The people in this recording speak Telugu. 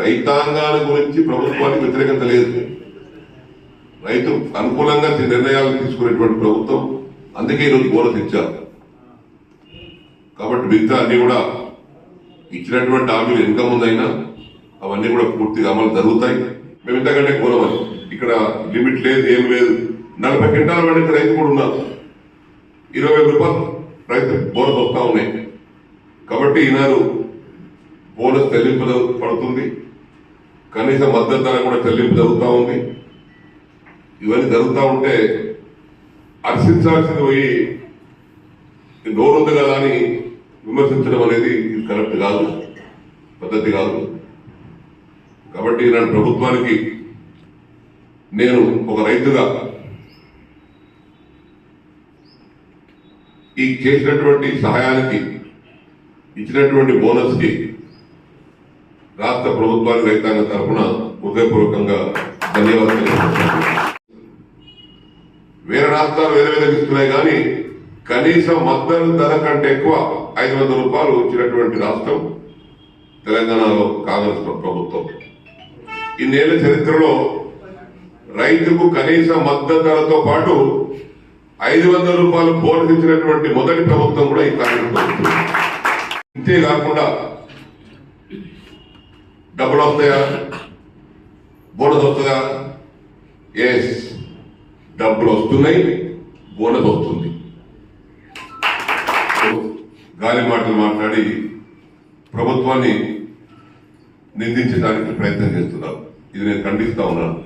రైతాంగాల గురించి ప్రభుత్వానికి వ్యతిరేకత లేదు. రైతు అనుకూలంగా నిర్ణయాలు తీసుకునేటువంటి ప్రభుత్వం. అందుకే ఈరోజు బోనస్ ఇచ్చారు. కాబట్టి మిగతా అన్ని కూడా ఇచ్చినటువంటి హామీలు ఇంకా ముందైనా అవన్నీ కూడా పూర్తిగా అమలు జరుగుతాయి. మేము ఇంతకంటే కోరమని ఇక్కడ లిమిట్ లేదు, ఏం లేదు. 40 క్వింటాల వాడికి రైతు కూడా ఉన్నారు. 20,000 రూపాయలు రైతు బోనస్ వస్తా ఉన్నాయి. కాబట్టి ఈనాడు బోనస్ చెల్లింపు పడుతుంది. కనీస మద్దతు ధర కూడా చెల్లింపు జరుగుతూ ఉంది. ఇవన్నీ జరుగుతూ ఉంటే హర్షించాల్సింది పోయి నోరుంది కదా అని విమర్శించడం అనేది ఇది కరెక్ట్ కాదు, పద్ధతి కాదు. కాబట్టి ఈనాడు ప్రభుత్వానికి నేను ఒక రైతుగా ఈ చేసినటువంటి సహాయానికి, ఇచ్చినటువంటి బోనస్ కి రాష్ట్ర ప్రభుత్వానికి రైతాంగం తరఫున హృదయపూర్వకంగా ధన్యవాదాలు. వేరే రాష్ట్రాలు వేరే విధంగా ఇస్తున్నాయి కానీ కనీస మద్దతు ధర కంటే ఎక్కువ 500 రూపాయలు ఇచ్చినటువంటి రాష్ట్రం తెలంగాణలో కాంగ్రెస్ ప్రభుత్వం. ఇన్నేళ్ల చరిత్రలో రైతుకు కనీస మద్దతు ధరతో పాటు 500 రూపాయలు బోనస్ ఇచ్చినటువంటి మొదటి ప్రభుత్వం కూడా ఈ కాంగ్రెస్ ప్రభుత్వం. ఇంతేకాకుండా డబ్బులు వస్తాయా, బోనస్ వస్తుందా? ఎస్, డబ్బులు వస్తున్నాయి, బోనస్ వస్తుంది. గాలి మాటలు మాట్లాడి ప్రభుత్వాన్ని నిందించడానికి ప్రయత్నం చేస్తున్నారు. ఇది నేను ఖండిస్తా ఉన్నాను.